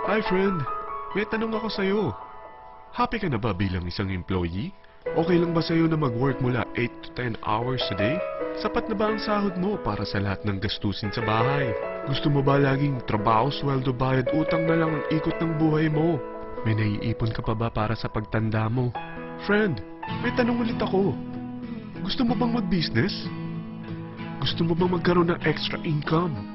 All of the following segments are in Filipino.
Hi friend, may tanong ako sa'yo. Happy ka na ba bilang isang employee? Okay lang ba sa'yo na mag-work mula 8 to 10 hours a day? Sapat na ba ang sahod mo para sa lahat ng gastusin sa bahay? Gusto mo ba laging trabaho, sweldo, bayad, utang na lang ang ikot ng buhay mo? May naiipon ka pa ba para sa pagtanda mo? Friend, may tanong ulit ako. Gusto mo bang mag-business? Gusto mo bang magkaroon ng extra income?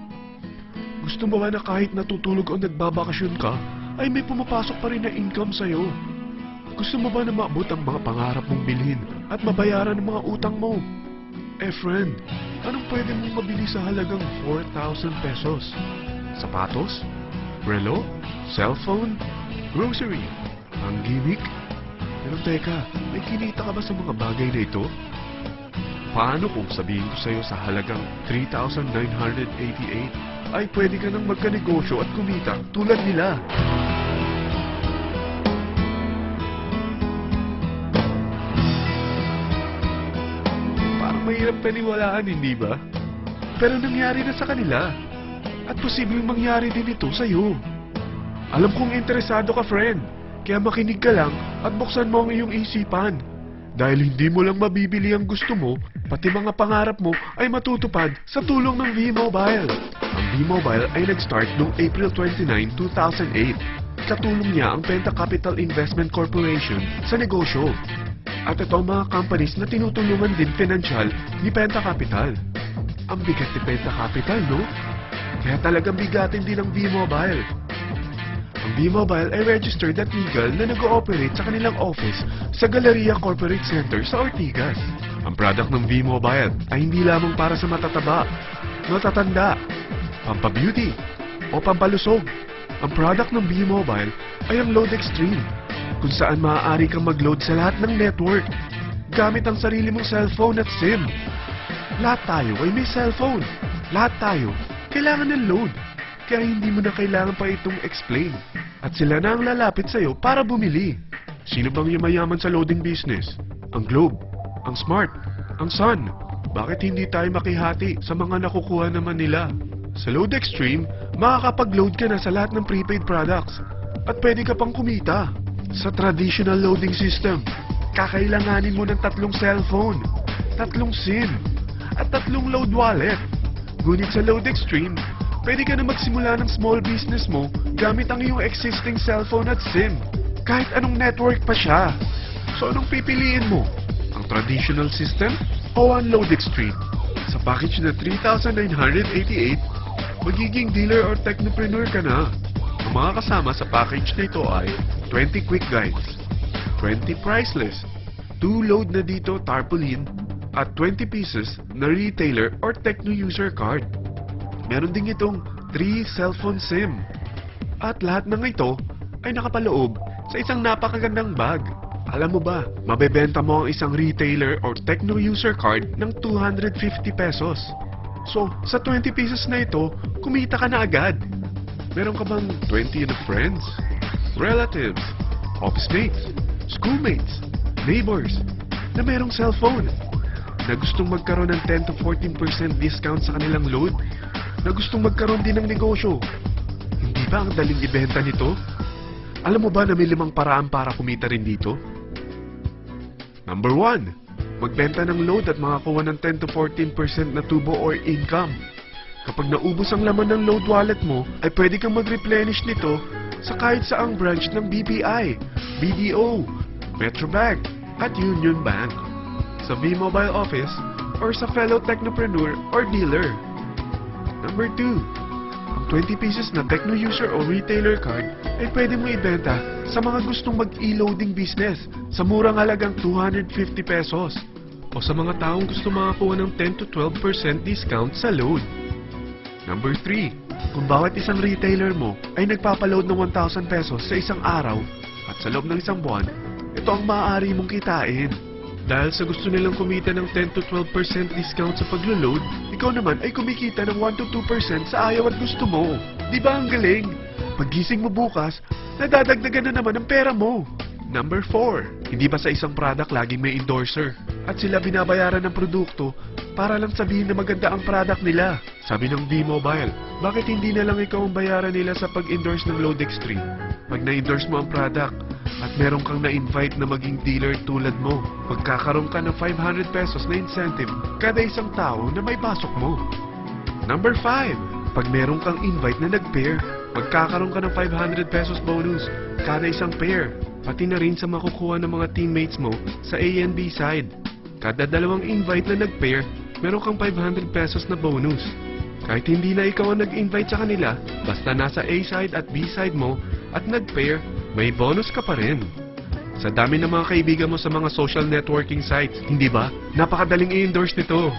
Gusto mo ba na kahit natutulog o nagbabakasyon ka, ay may pumapasok pa rin na income sa'yo? Gusto mo ba na maabot ang mga pangarap mong bilhin at mabayaran ang mga utang mo? Eh friend, anong pwede mong mabili sa halagang 4,000 pesos? Sapatos? Relo? Cellphone? Grocery? Ang gimmick? Pero teka, may kinita ka ba sa mga bagay na ito? Paano kung sabihin ko sa'yo sa halagang 3,988 ay pwede ka nang magkanegosyo at kumita tulad nila? Parang mahirap paniwalaan, hindi ba? Pero nangyari na sa kanila. At posibleng mangyari din ito sa'yo. Alam kong interesado ka, friend. Kaya makinig ka lang at buksan mo ang iyong isipan. Dahil hindi mo lang mabibili ang gusto mo, pati mga pangarap mo ay matutupad sa tulong ng V-Mobile. Ang V-Mobile ay nag-start noong April 29, 2008. Katulong niya ang Penta Capital Investment Corporation sa negosyo. At ito ang mga companies na tinutulungan din financial ni Penta Capital. Ang bigat ni Penta Capital, no? Kaya talagang bigatin din ang V-Mobile. Ang V-Mobile ay registered at legal na nag-ooperate sa kanilang office sa Galleria Corporate Center sa Ortigas. Ang product ng V-Mobile ay hindi lamang para sa matataba, matatanda, pampabeauty, o pampalusog. Ang product ng V-Mobile ay ang Load Extreme, kung saan maaari kang mag-load sa lahat ng network gamit ang sarili mong cellphone at SIM. Lahat tayo ay may cellphone. Lahat tayo kailangan ng load. Kaya hindi mo na kailangan pa itong explain. At sila na ang lalapit sa'yo para bumili. Sino bang yumayaman sa loading business? Ang Globe, ang Smart, ang Sun. Bakit hindi tayo makihati sa mga nakukuha naman nila? Sa Load Extreme, makakapag-load ka na sa lahat ng prepaid products. At pwede ka pang kumita. Sa traditional loading system, kakailanganin mo ng 3 cellphone, 3 SIM, at 3 load wallet. Ngunit sa Load Extreme, pwede ka na magsimula ng small business mo gamit ang iyong existing cellphone at SIM. Kahit anong network pa siya. So anong pipiliin mo? Ang traditional system o ang Load Extreme? Sa package na 3,988, magiging dealer or technopreneur ka na. Ang mga kasama sa package na ito ay 20 quick guides, 20 price list, 2 load na dito tarpaulin, at 20 pieces na retailer or techno user card. Meron din itong 3 cellphone SIM. At lahat ng ito ay nakapaloob sa isang napakagandang bag. Alam mo ba, mabebenta mo ang isang retailer or techno user card ng 250 pesos. So, sa 20 pieces na ito, kumita ka na agad. Meron ka bang 20 na friends, relatives, office mates, schoolmates, neighbors, na merong cellphone, na gustong magkaroon ng 10 to 14% discount sa kanilang load, na gustong magkaroon din ng negosyo? Hindi ba ang daling ibenta nito? Alam mo ba na may 5 paraan para kumita rin dito? Number 1, magbenta ng load at makakuha ng 10 to 14% na tubo or income. Kapag naubos ang laman ng load wallet mo, ay pwede kang mag-replenish nito sa kahit saang branch ng BPI, BDO, Metrobank, at Union Bank, sa V-Mobile office, or sa fellow technopreneur or dealer. Number 2, ang 20 pieces na techno user o retailer card ay pwede mo ibenta sa mga gustong mag-e-loading business sa murang halagang 250 pesos o sa mga taong gusto makakuha ng 10 to 12% discount sa load. Number 3, kung bawat isang retailer mo ay nagpapaload ng 1,000 pesos sa isang araw at sa loob ng isang buwan, ito ang maaari mong kitain. Dahil sa gusto nilang kumita ng 10 to 12% discount sa paglo-load, ikaw naman ay kumikita ng 1 to 2% sa ayaw at gusto mo. Di ba ang galing? Paggising mo bukas, nadadagdagan na naman ang pera mo. Number 4, hindi ba sa isang product laging may endorser? At sila binabayaran ng produkto para lang sabihin na maganda ang product nila. Sabi ng V-Mobile, bakit hindi na lang ikaw ang bayaran nila sa pag-endorse ng Lodextreme? Pag na-endorse mo ang product at meron kang na-invite na maging dealer tulad mo, magkakaroon ka ng 500 pesos na incentive kada isang tao na may pasok mo. Number 5, pag meron kang invite na nag-pair, magkakaroon ka ng 500 pesos bonus kada isang pair, pati na rin sa makukuha ng mga teammates mo sa A and B side. Kada dalawang invite na nag-pair, meron kang 500 pesos na bonus. Kahit hindi na ikaw ang nag-invite sa kanila, basta nasa A side at B side mo at nag-pair, may bonus ka pa rin. Sa dami ng mga kaibigan mo sa mga social networking sites, hindi ba? Napakadaling i-endorse nito.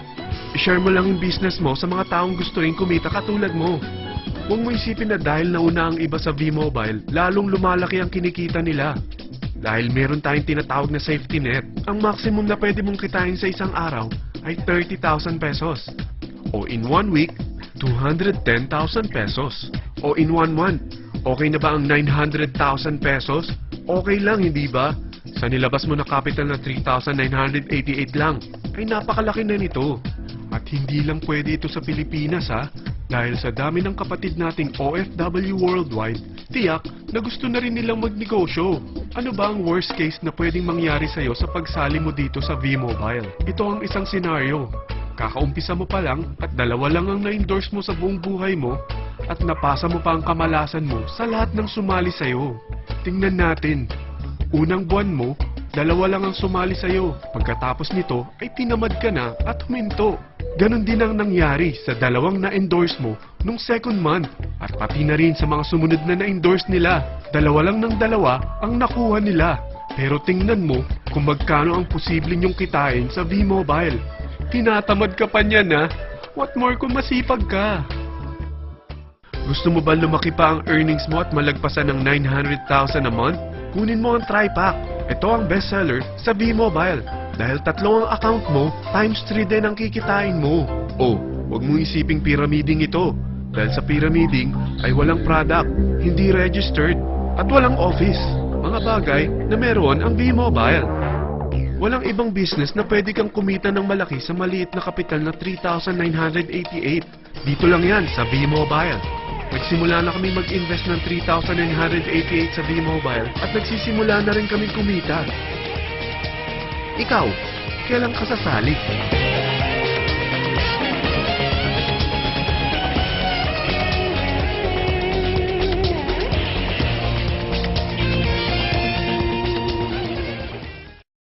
I-share mo lang yung business mo sa mga taong gusto rin kumita katulad mo. Huwag mo isipin na dahil nauna ang iba sa V-Mobile, lalong lumalaki ang kinikita nila. Dahil meron tayong tinatawag na safety net, ang maximum na pwede mong kitain sa isang araw ay 30,000 pesos. O in 1 week, 210,000 pesos. O in 1 month, okay na ba ang 900,000 pesos? Okay lang, hindi ba? Sa nilabas mo na capital na 3,988 lang, ay napakalaki na nito. At hindi lang pwede ito sa Pilipinas ha, dahil sa dami ng kapatid nating OFW worldwide, tiyak na gusto na rin nilang magnegosyo. Ano ba ang worst case na pwedeng mangyari sa'yo sa pagsali mo dito sa V-Mobile? Ito ang isang senaryo. Kakaumpisa mo pa lang at dalawa lang ang na-endorse mo sa buong buhay mo at napasa mo pa ang kamalasan mo sa lahat ng sumali sa'yo. Tingnan natin. Unang buwan mo, dalawa lang ang sumali sa'yo. Pagkatapos nito ay tinamad ka na at huminto. Ganon din ang nangyari sa dalawang na-endorse mo nung second month at pati na rin sa mga sumunod na na-endorse nila. Dalawa lang ng dalawa ang nakuha nila. Pero tingnan mo kung magkano ang posible nyong kitain sa V-Mobile. Tinatamad ka pa niyan ha? What more kung masipag ka? Gusto mo ba lumaki pa ang earnings mo at malagpasan ng 900,000 a month? Kunin mo ang TriPack. Ito ang bestseller sa V-Mobile. Dahil 3 ang account mo, times 3 din ang kikitain mo. Oh, huwag mong isiping pyramiding ito. Dahil sa pyramiding ay walang product, hindi registered, at walang office. Mga bagay na meron ang V-Mobile. Walang ibang business na pwede kang kumita ng malaki sa maliit na kapital na 3,988. Dito lang yan sa V-Mobile. Nagsimula na kami mag-invest ng 3,988 sa V-Mobile at nagsisimula na rin kami kumita. Ikaw, kailan ka sasali?